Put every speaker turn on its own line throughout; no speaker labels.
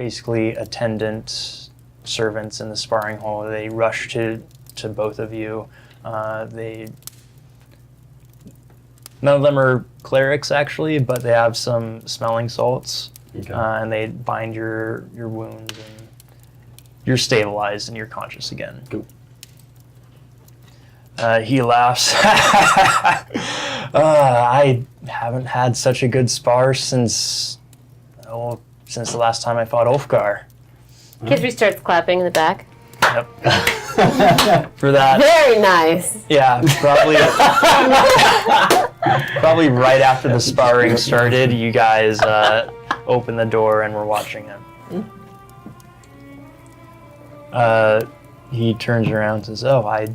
basically attendant servants in the sparring hall. They rush to both of you. None of them are clerics, actually, but they have some smelling salts.
Okay.
And they bind your wounds, and you're stabilized and you're conscious again.
Cool.
He laughs. I haven't had such a good spar since the last time I fought Ulfgar.
Kithri starts clapping in the back.
Yep. For that.
Very nice.
Yeah, probably right after the sparring started, you guys opened the door and were watching him. He turns around and says, "Oh, I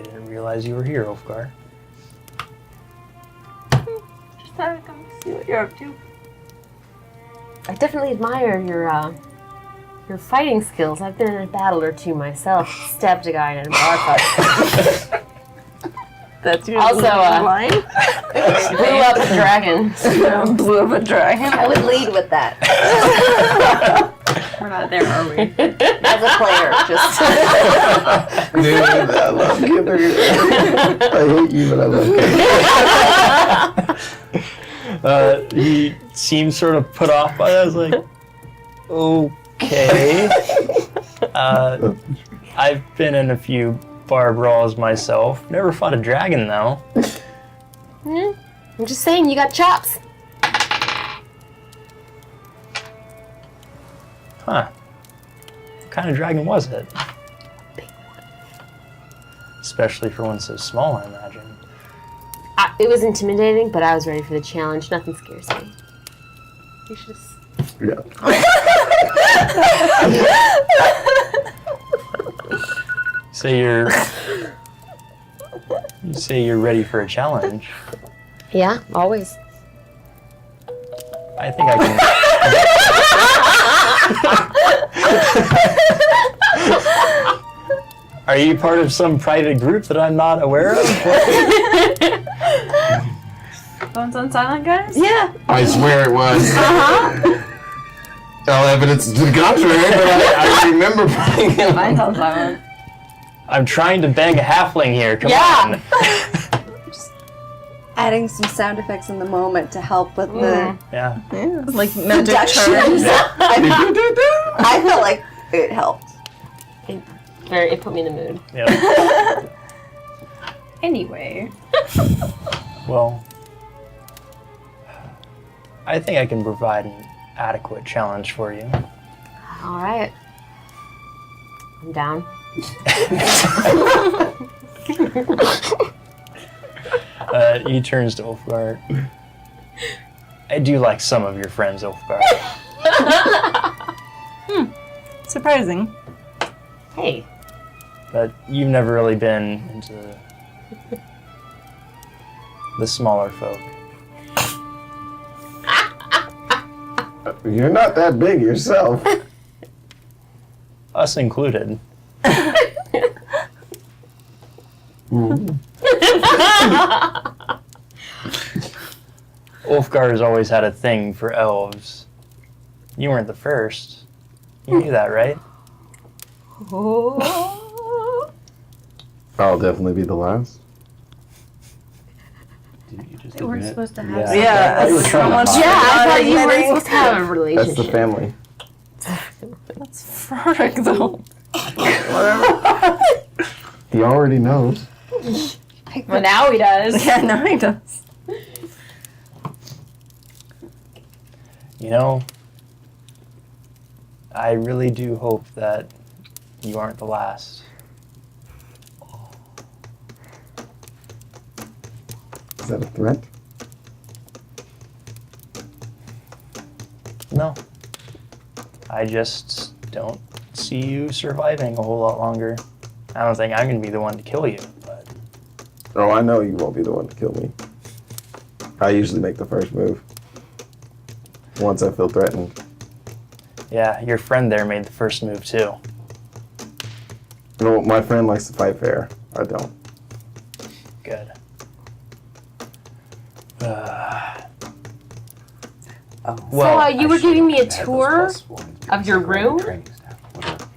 didn't realize you were here, Ulfgar."
Just thought I'd come see what you're up to.
I definitely admire your fighting skills. I've been in a battle or two myself. Stabbed a guy in a bar fight.
That's your
Also,
line?
blew up a dragon.
Blew up a dragon?
I would lead with that.
We're not there, are we?
As a player, just...
Dude, I love Kithri. I hate you, but I love Kithri.
He seemed sort of put off by that. I was like, okay. I've been in a few bar brawls myself. Never fought a dragon, though.
I'm just saying, you got chops.
Huh. What kind of dragon was it?
Big one.
Especially for one so small, I imagine.
It was intimidating, but I was ready for the challenge. Nothing scares me. You should have...
Yeah.
You say you're ready for a challenge.
Yeah, always.
I think I can. Are you part of some private group that I'm not aware of?
Phones on silent, guys?
Yeah.
I swear it was. All evidence to the contrary, but I remember playing him.
Mine's on silent.
I'm trying to bang a halfling here. Come
Yeah.
on.
Adding some sound effects in the moment to help with the
Yeah.
Like magic
seduction.
charms.
I felt like it helped.
It put me in the mood.
Yeah.
Anyway.
Well, I think I can provide an adequate challenge for you.
All right. I'm down.
He turns to Ulfgar. I do like some of your friends, Ulfgar.
Surprising.
Hey.
But you've never really been into the smaller folk.
You're not that big yourself.
Us included. Ulfgar has always had a thing for elves. You weren't the first. You knew that, right?
I'll definitely be the last.
They weren't supposed to have
Yeah,
so much.
Yeah, I thought you weren't supposed to have a relationship.
That's the family.
That's Frolic, though.
He already knows.
Well, now he does. Yeah, now he does.
You know, I really do hope that you aren't the last.
Is that a threat?
No. I just don't see you surviving a whole lot longer. I don't think I'm going to be the one to kill you, but...
Oh, I know you won't be the one to kill me. I usually make the first move. Once I feel threatened.
Yeah, your friend there made the first move too.
No, my friend likes to fight fair. I don't.
Good. Well,
so you were giving me a tour of your room?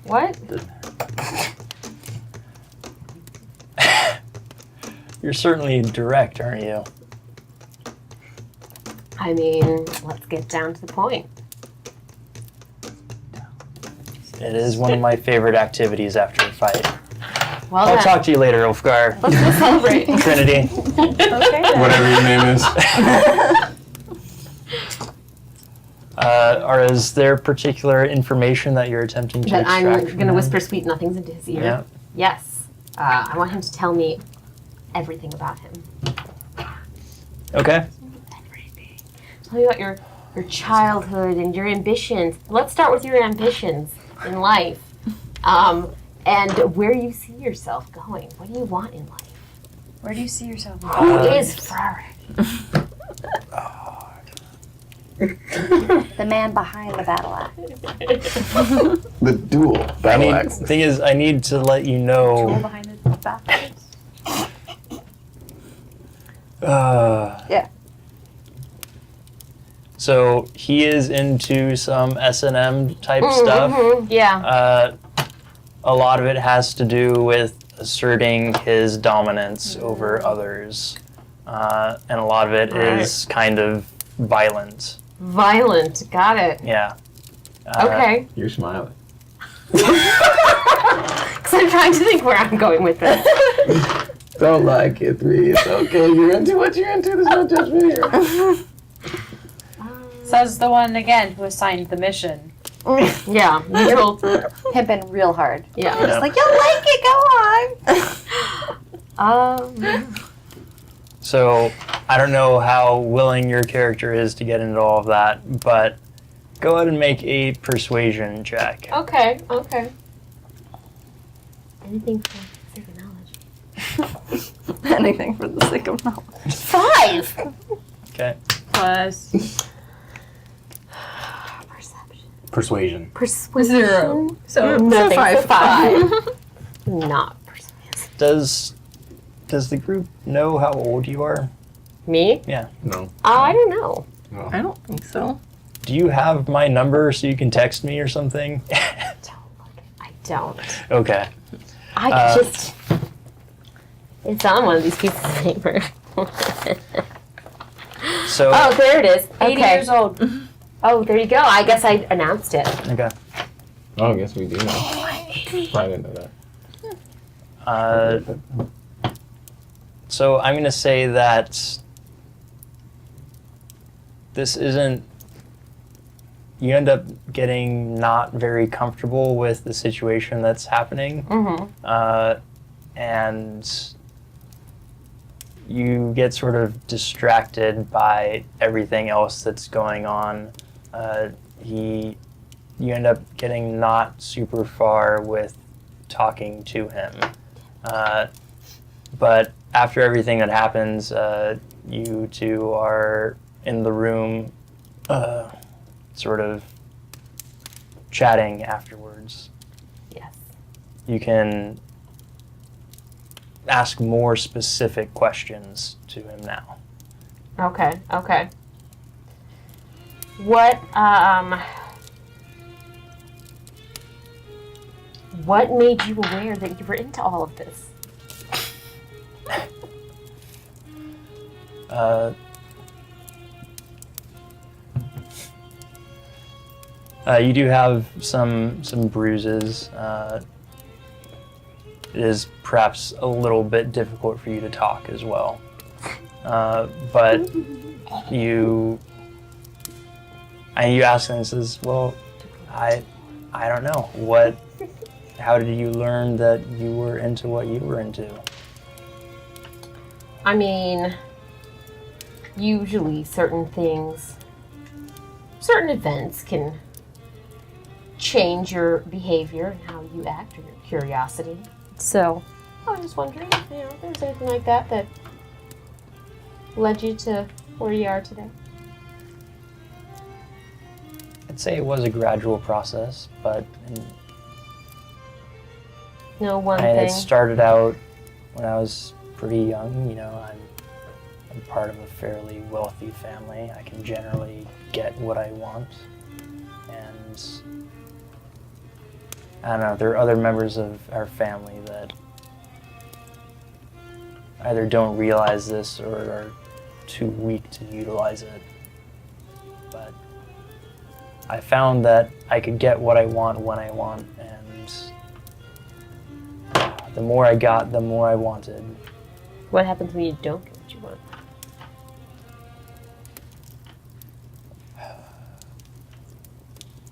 What?
You're certainly direct, aren't you?
I mean, let's get down to the point.
It is one of my favorite activities after a fight.
Well
I'll
then,
talk to you later, Ulfgar.
let's go celebrate.
Trinity.
Okay then.
Whatever your name is.
Is there particular information that you're attempting to
That
extract
I'm
from
going to
him?
whisper sweet nothings into his ear.
Yeah.
Yes. I want him to tell me everything about him.
Okay.
Everything. Tell me about your childhood and your ambitions. Let's start with your ambitions in life. And where you see yourself going. What do you want in life?
Where do you see yourself?
Who is Fraric?
The man behind the battle axe.
The dual battle axe.
The thing is, I need to let you know.
Behind the back.
Yeah.
So he is into some S&M type stuff.
Yeah.
A lot of it has to do with asserting his dominance over others. And a lot of it is kind of violent.
Violent. Got it.
Yeah.
Okay.
You're smiling.
Because I'm trying to think where I'm going with this.
Don't lie, Kithri. It's okay. You're into what you're into. There's no judgment here.
Says the one again who assigned the mission.
Yeah. Neutral.
Pimping real hard.
Yeah.
Just like, you'll like it, go on.
So I don't know how willing your character is to get into all of that, but go ahead and make a persuasion check.
Okay. Okay. Anything for the sake of knowledge.
Anything for the sake of knowledge.
5!
Okay.
Plus
Perception.
Persuasion.
0. So
Nothing.
so 5.
Not persuasive.
Does the group know how old you are?
Me?
Yeah.
No.
I don't know.
I don't think so.
Do you have my number so you can text me or something?
I don't.
Okay.
I just... It's on one of these pieces of paper.
So.
Oh, there it is.
80
Okay.
years old.
Oh, there you go. I guess I announced it.
Okay.
Oh, I guess we do know. I didn't know that.
So I'm going to say that this isn't... You end up getting not very comfortable with the situation that's happening. And you get sort of distracted by everything else that's going on. You end up getting not super far with talking to him. But after everything that happens, you two are in the room sort of chatting afterwards.
Yes.
You can ask more specific questions to him now.
Okay. Okay. What made you aware that you were into all of this?
You do have some bruises. It is perhaps a little bit difficult for you to talk as well. But you ask him and says, well, I don't know. How did you learn that you were into what you were into?
I mean, usually certain events can change your behavior and how you act or your curiosity. So, I was just wondering if there's anything like that led you to where you are today.
I'd say it was a gradual process, but
No one
it
thing.
started out when I was pretty young. I'm part of a fairly wealthy family. I can generally get what I want. And I don't know, there are other members of our family that either don't realize this or are too weak to utilize it. But I found that I could get what I want when I want, and the more I got, the more I wanted.
What happens when you don't get what you want?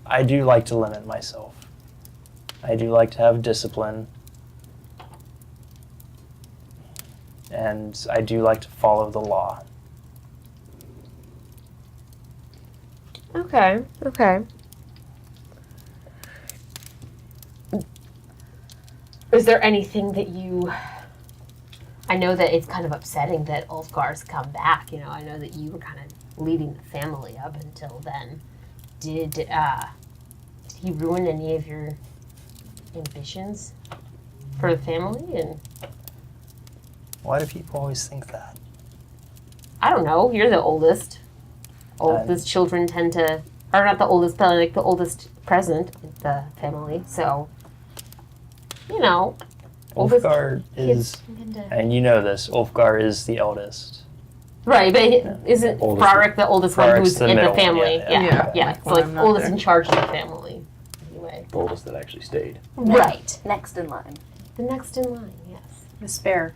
I do like to limit myself. I do like to have discipline. And I do like to follow the law.
Okay. Is there anything that you... I know that it's kind of upsetting that Ulfgar's come back. You know, I know that you were kind of leading the family up until then. Did he ruin any of your ambitions for the family? And
Why do people always think that?
I don't know. You're the oldest. Oldest children tend to, or not the oldest, but like the oldest present in the family. So, you know, oldest
Ulfgar is, and you know this, Ulfgar is the eldest.
Right, but isn't Frarek the oldest one
Frarek's
who's
the
in the
middle one,
family?
Yeah.
So like oldest in charge of the family. Anyway.
The oldest that actually stayed.
Right.
Next in line.
The next in line, yes.
The spare.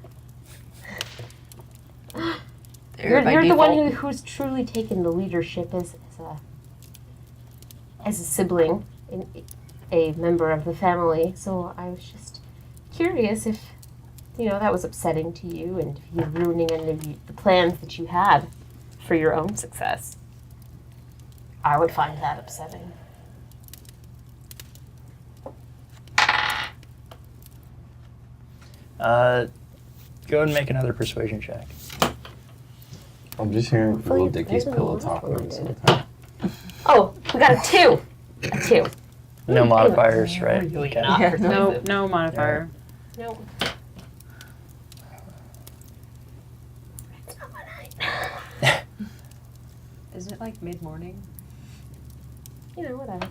You're the one who's truly taken the leadership as a sibling, a member of the family. So I was just curious if, you know, that was upsetting to you and if you're ruining any of the plans that you had for your own success. I would find that upsetting.
Go ahead and make another persuasion check.
I'm just hearing little Dickie's
there's
pillow
another
talk
one.
every single time.
Oh, we got a 2. A 2.
No modifiers, right?
Really
Okay.
not
Yeah,
persuasive.
no modifier.
No. It's not my night.
Isn't it like mid-morning?
You know, whatever.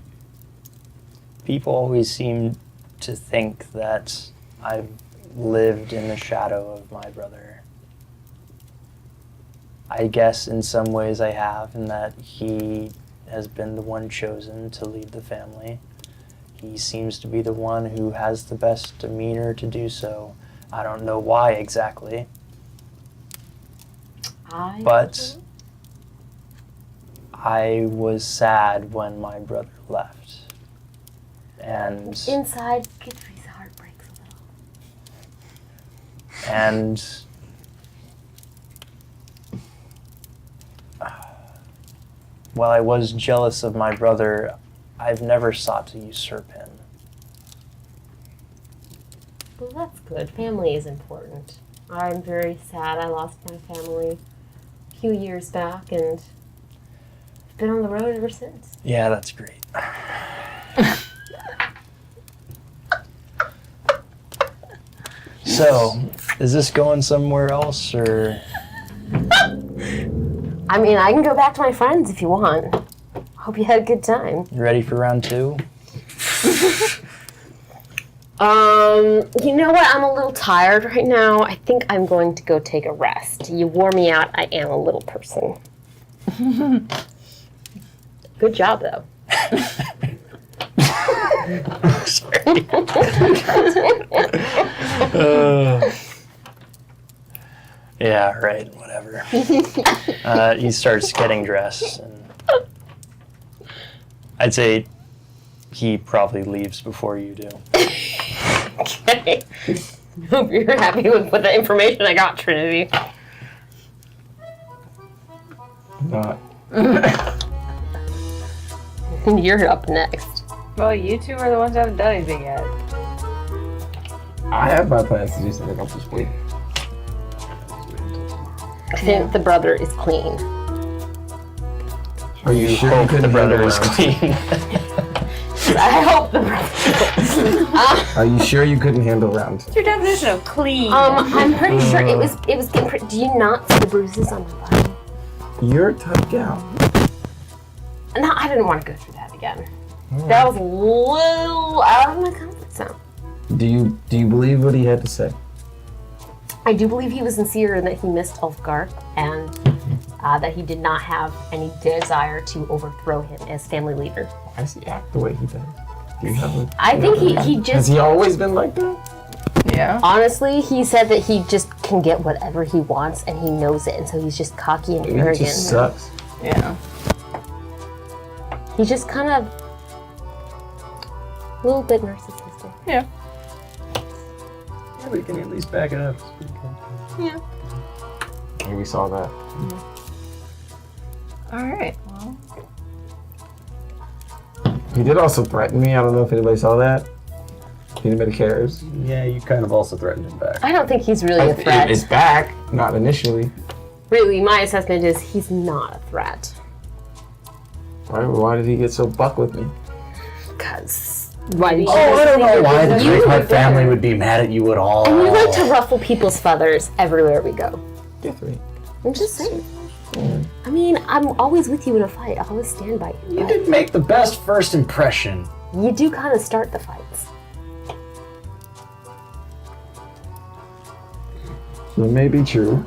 People always seem to think that I've lived in the shadow of my brother. I guess in some ways I have, in that he has been the one chosen to lead the family. He seems to be the one who has the best demeanor to do so. I don't know why exactly, but I was sad when my brother left. And
Inside, Kithri's heart breaks a little.
And while I was jealous of my brother, I've never sought to usurp him.
Well, that's good. Family is important. I'm very sad. I lost my family a few years back, and I've been on the road ever since.
Yeah, that's great. So, is this going somewhere else, or?
I mean, I can go back to my friends if you want. Hope you had a good time.
You ready for round 2?
You know what? I'm a little tired right now. I think I'm going to go take a rest. You wore me out. I am a little person. Good job, though.
Sorry. Yeah, right, whatever. He starts getting dressed, and I'd say he probably leaves before you do.
Okay. Hope you're happy with the information I got, Trinity.
Not.
You're up next.
Well, you two are the ones that haven't done anything yet.
I have my plans to do something. I'll just wait.
I think the brother is clean.
Are you sure
Hope
you
the
couldn't
brother
handle
is
round?
clean.
I hope the bruises.
Are you sure you couldn't handle round?
What's your definition of clean?
I'm pretty sure it was getting pretty. Do you not see the bruises on my body?
You're a tough gal.
No, I didn't want to go through that again. That was a little out of my comfort zone.
Do you believe what he had to say?
I do believe he was sincere and that he missed Ulfgar and that he did not have any desire to overthrow him as family leader.
Why does he act the way he does? Do you have a,
I think he just...
Has he always been like that?
Yeah.
Honestly, he said that he just can get whatever he wants and he knows it, and so he's just cocky and
Maybe
arrogant.
He just sucks.
Yeah.
He's just kind of a little bit narcissistic.
Yeah.
Yeah, we can at least back it up.
Yeah.
Maybe we saw that.
All right. Well.
He did also threaten me. I don't know if anybody saw that. Anybody cares?
Yeah, you kind of also threatened him back.
I don't think he's really a threat.
It's back, not initially.
Really, my assessment is he's not a threat.
Why did he get so buck with me?
Because why did you?
Oh, I don't know why the
You
Drakeheart
were
family
there.
would be mad at you at all.
And you like to ruffle people's feathers everywhere we go.
Kithri.
I'm just saying. I mean, I'm always with you in a fight. I'll always stand by you.
You
but
did make the best first impression.
You do kind of start the fights.
That may be true,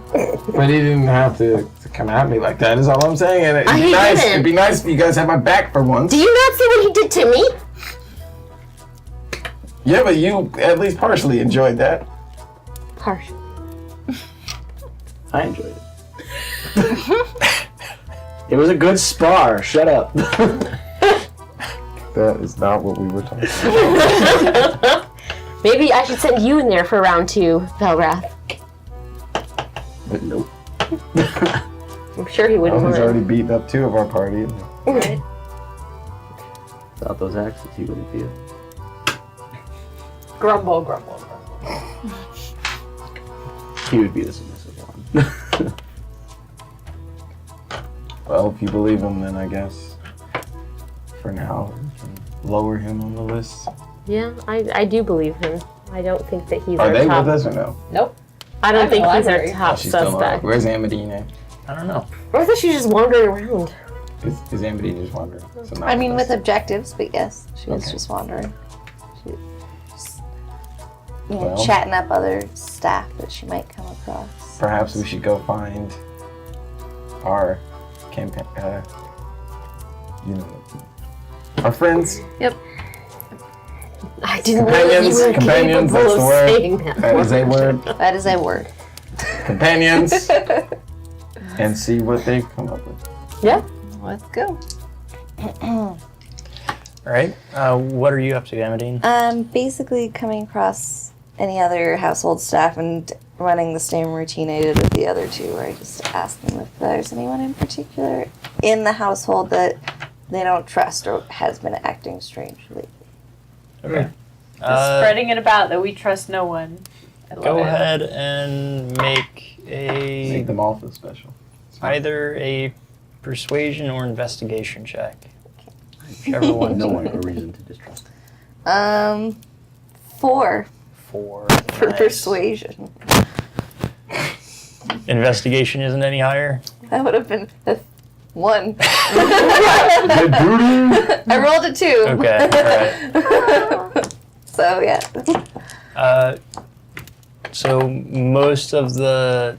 but he didn't have to come at me like that. Is all I'm saying. And it'd be
He
nice.
didn't.
It'd be nice if you guys had my back for once.
Do you not see what he did to me?
Yeah, but you at least partially enjoyed that.
Harsh.
I enjoyed it. It was a good spar. Shut up.
That is not what we were talking about.
Maybe I should send you in there for round 2, Velgrath.
But nope.
I'm sure he wouldn't
He's
mind.
already beaten up 2 of our party.
Right.
Without those axes, he wouldn't feel.
Grumble, grumble, grumble.
He would be the submissive one.
Well, if you believe him, then I guess for now we can lower him on the list.
Yeah, I do believe him. I don't think that he's
Are
our
they
top.
with us or no?
Nope.
I don't
I'm
think
in the
he's our
library.
top
She's still not.
suspect.
Where's Amadine at?
I don't know.
Or I thought she was just wandering around.
Is Amadine just wandering? So not
I mean,
us.
with objectives, but yes, she was
Okay.
just wandering. She was just,
Well.
chatting up other staff that she might come across.
Perhaps we should go find our campaign. Our friends.
I didn't know that you were
Companions,
capable
that's
of
the word.
saying that.
That is a word.
That is a word.
Companions. And see what they come up with.
Yeah.
Let's go.
All right. What are you up to, Amadine?
Basically coming across any other household staff and running the same routine I did with the other 2, where I just ask them if there's anyone in particular in the household that they don't trust or has been acting strangely.
Okay.
Just spreading it about that we trust no one. I love
Go
it.
ahead and make
Make them all feel special.
either a persuasion or investigation check. Whichever one.
No one a reason to distrust him.
4
4.
for
Nice.
persuasion.
Investigation isn't any higher.
That would have been a 1.
Good
I rolled a 2.
Okay. All right.
So yeah.
So most of the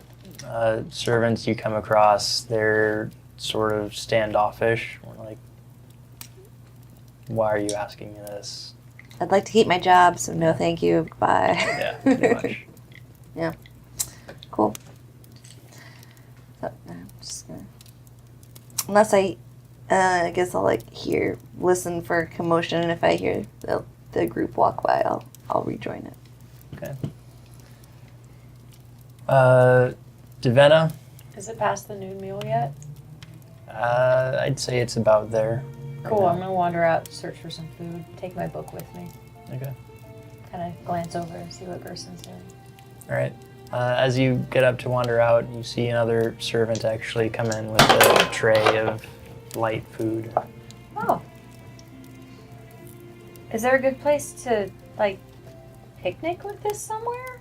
servants you come across, they're sort of standoffish. Or like, why are you asking me this?
I'd like to keep my job, so no thank you. Bye.
Yeah, pretty much.
Yeah. Cool. So, I'm just gonna... Unless I guess I'll listen for commotion, and if I hear the group walk by, I'll rejoin it.
Okay. Divenna,
Is it past the noon meal yet?
I'd say it's about there. right
Cool.
now.
I'm gonna wander out, search for some food, take my book with me,
Okay.
kind of glance over and see what Gerson's doing.
All right. As you get up to wander out, you see another servant actually come in with a tray of light food.
Oh. Is there a good place to, like, picnic with this somewhere?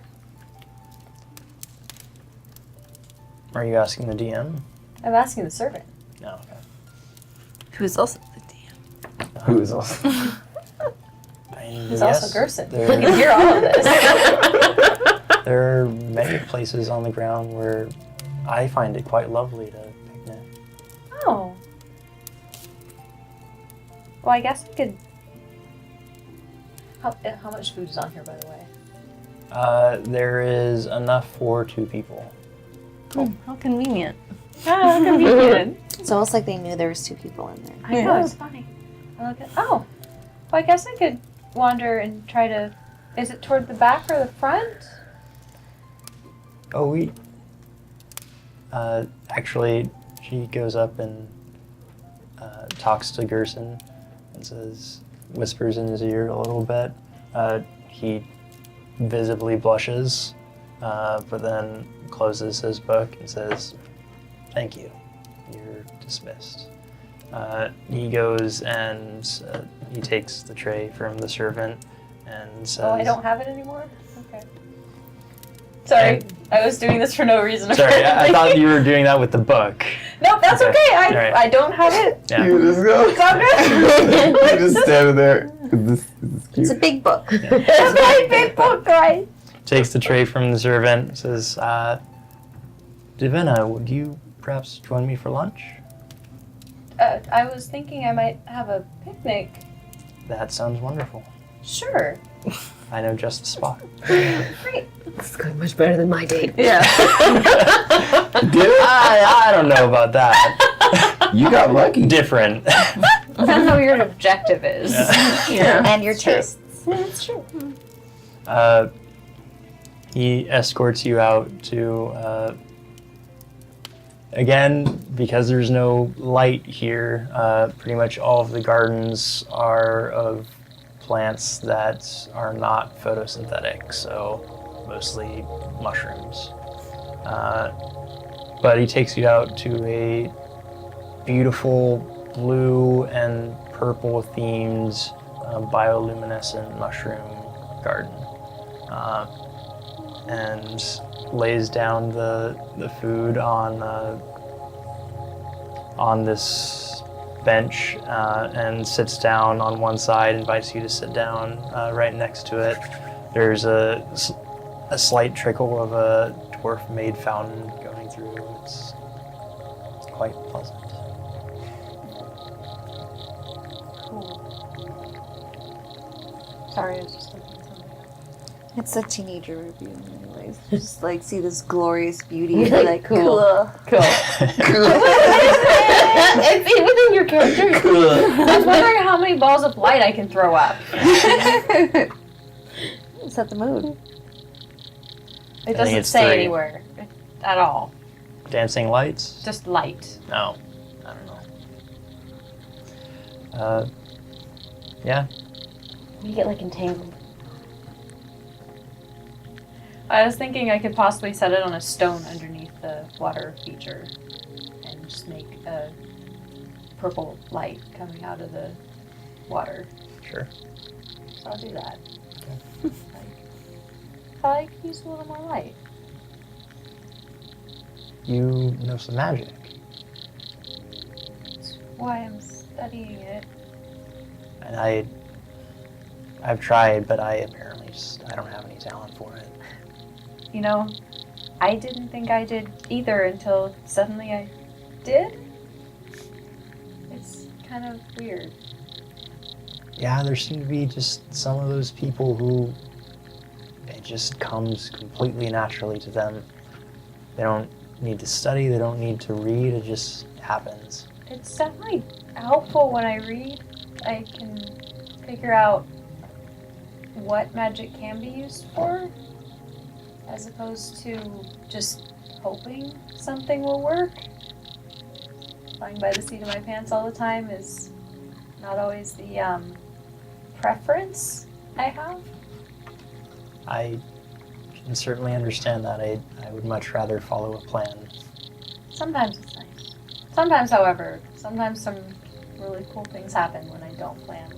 Are you asking the DM?
I'm asking the servant.
No. Okay.
Who's also the DM.
Who is also?
He's also Gerson. You
There,
can hear all of this.
there are many places on the ground where I find it quite lovely to picnic.
Oh. Well, I guess we could... How much food is on here, by the way?
There is enough for 2 people.
How convenient.
Ah, convenient.
It's almost like they knew there was 2 people in there.
I know, it's funny. I look at... Oh. Well, I guess I could wander and try to... Is it toward the back or the front?
Oh, we... actually, she goes up and talks to Gerson and says, whispers in his ear a little bit. He visibly blushes, but then closes his book and says, "Thank you. You're dismissed." He goes and he takes the tray from the servant and says...
Oh, I don't have it anymore? Okay. Sorry, I was doing this for no reason.
Sorry, I thought you were doing that with the book.
Nope, that's
Okay.
okay.
Alright.
I don't have it.
Yeah.
You just go.
It's all good.
You're just standing there. Is this cute?
It's a big book.
It's my big book, right?
Takes the tray from the servant, says, Divenna, would you perhaps join me for lunch?
I was thinking I might have a picnic.
That sounds wonderful.
Sure.
I know just the spot.
Great.
This is going much better than my date.
Yeah.
Did it?
I don't know about that.
You got lucky.
Different.
Depends how your objective is.
Yeah.
And your tastes.
That's true.
He escorts you out to, again, because there's no light here, pretty much all of the gardens are of plants that are not photosynthetic, so mostly mushrooms. But he takes you out to a beautiful blue and purple themed bioluminescent mushroom garden. And lays down the food on this bench and sits down on one side, invites you to sit down right next to it. There's a slight trickle of a dwarf-made fountain going through. It's quite pleasant.
Cool. Sorry, I was just looking at something.
It's a teenager review anyways. Just like see this glorious beauty
You're
and be
like,
like,
cool.
cool.
It's within your character. I was wondering how many balls of light I can throw up.
Set the mood.
It
think
doesn't
it's
say
3.
anywhere at all.
Dancing lights?
Just light.
No, I don't know. Yeah.
You get like entangled.
I was thinking I could possibly set it on a stone underneath the water feature and just make a purple light coming out of the water.
Sure.
So I'll do that. Thought I could use a little more light.
You know some magic.
That's why I'm studying it.
And I've tried, but I apparently I don't have any talent for it.
You know, I didn't think I did either until suddenly I did. It's kind of weird.
Yeah, there seem to be just some of those people who it just comes completely naturally to them. They don't need to study, they don't need to read, it just happens.
It's definitely helpful when I read. I can figure out what magic can be used for, as opposed to just hoping something will work. Flying by the seat of my pants all the time is not always the preference I have.
I can certainly understand that. I would much rather follow a plan.
Sometimes it's nice. Sometimes, however, some really cool things happen when I don't plan.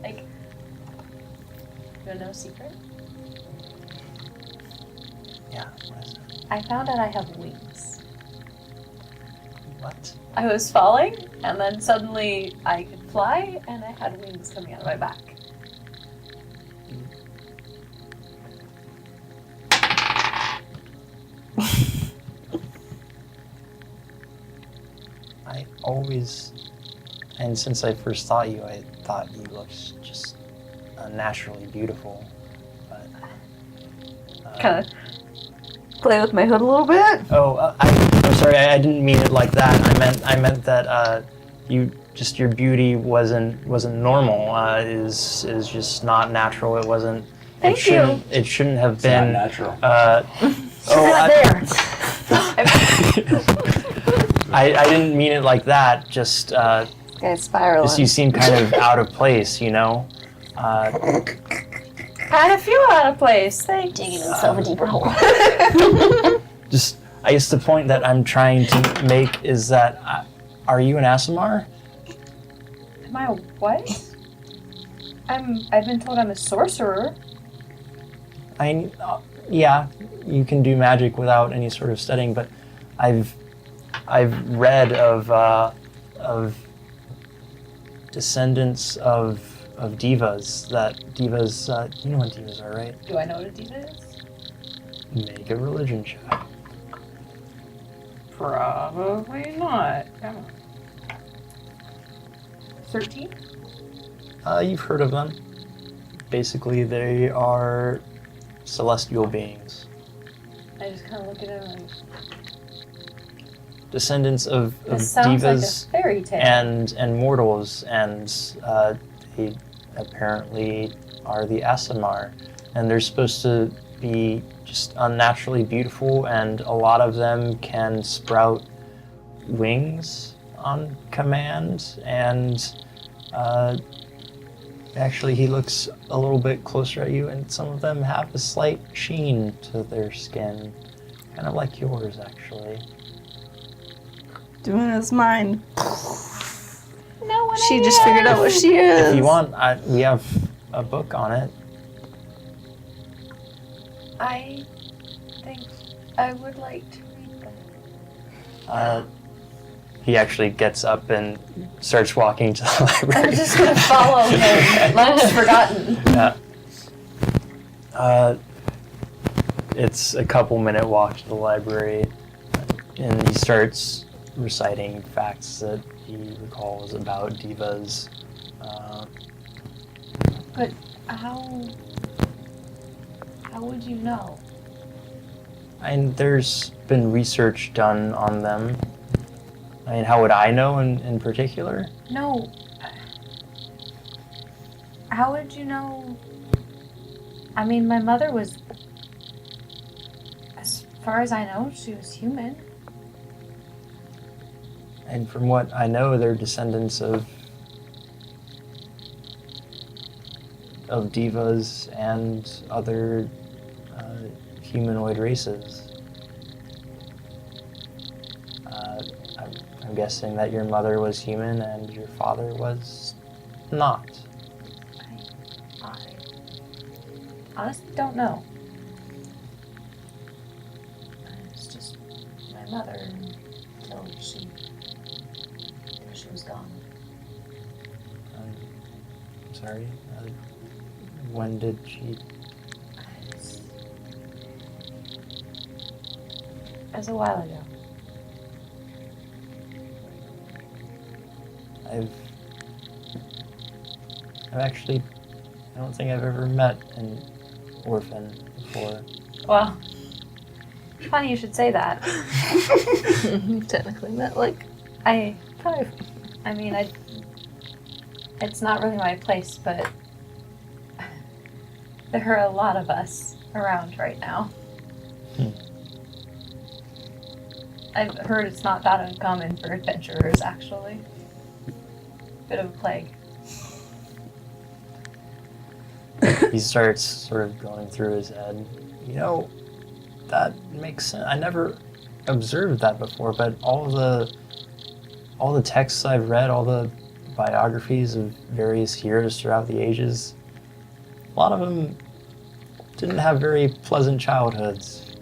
Like, You wanna know a secret?
Yeah, what is it?
I found out I have wings.
What?
I was falling, and then suddenly I could fly, and I had wings coming out of my back.
I always, and since I first thought you, I thought you looked just unnaturally beautiful. But
Kind of play with my hood a little bit.
oh, I'm sorry. I didn't mean it like that. I meant that your beauty wasn't normal. Is just not natural. It wasn't.
Thank you.
It shouldn't have
It's
been.
not natural.
There.
I didn't mean it like that. Just
Guy's spiraling.
you seem kind of out of place, you know.
Kind of feel out of place. Thanks.
Digging himself a deeper hole.
Just, I guess the point that I'm trying to make is that, are you an Aasimar?
Am I a what? I've been told I'm a sorcerer.
Yeah, you can do magic without any sort of studying, but I've read of descendants of divas. That divas, you know what divas are, right?
Do I know what a diva is?
Make a religion check.
Probably not. Come on. 13?
You've heard of them. Basically, they are celestial beings.
I just kind of look at him like,
Descendants of
this sounds
divas
like a fairy tale.
and mortals, and they apparently are the Aasimar, and they're supposed to be just unnaturally beautiful, and a lot of them can sprout wings on command, and actually he looks a little bit closer at you, and some of them have a slight sheen to their skin, kind of like yours, actually.
Divenna's mine.
No one
She just figured out what she is.
If you want, we have a book on it.
I think I would like to read that.
He actually gets up and starts walking to the library.
I'm just gonna follow him. Lunch forgotten.
Yeah. It's a couple-minute walk to the library, and he starts reciting facts that he recalls about divas.
But how would you know?
And there's been research done on them. I mean, how would I know in particular?
No. How would you know? I mean, my mother was, as far as I know, she was human.
And from what I know, they're descendants of divas and other humanoid races. I'm guessing that your mother was human and your father was not.
I honestly don't know. It's just my mother until she was gone.
I'm sorry. When did she?
It was a while ago.
I don't think I've ever met an orphan before.
Well, funny you should say that.
Technically met like
It's not really my place, but there are a lot of us around right now. I've heard it's not that uncommon for adventurers, actually. Bit of a plague.
He starts sort of going through his head. You know, that makes sense. I never observed that before, but all the texts I've read, all the biographies of various heroes throughout the ages, A lot of them didn't have very pleasant childhoods.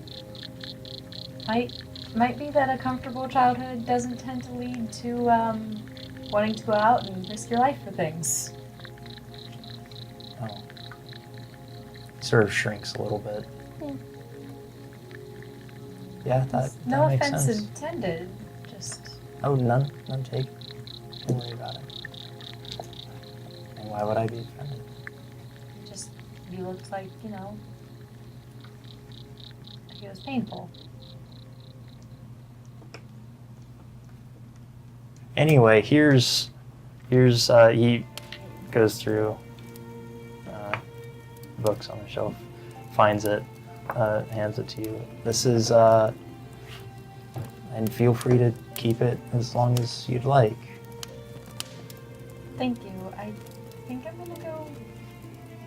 Might be that a comfortable childhood doesn't tend to lead to wanting to go out and risk your life for things.
Oh. Sort of shrinks a little bit. Yeah, that
No
makes
offense
sense.
intended. Just
Oh, none taken. Don't worry about it. And why would I be offended?
you looked like, you know, like it was painful.
Anyway, here's he goes through books on the shelf, finds it, hands it to you. This is and feel free to keep it as long as you'd like.
Thank you. I think I'm gonna go,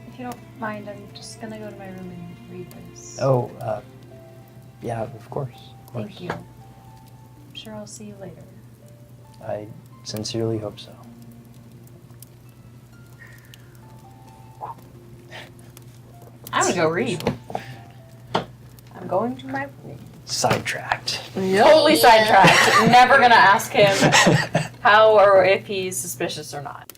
if you don't mind, I'm just gonna go to my room and read this.
Oh, yeah, of course.
Thank you. I'm sure I'll see you later.
I sincerely hope so.
I'm gonna go read. I'm going to my room.
Sidetracked.
Totally sidetracked. Never gonna ask him how or if he's suspicious or not.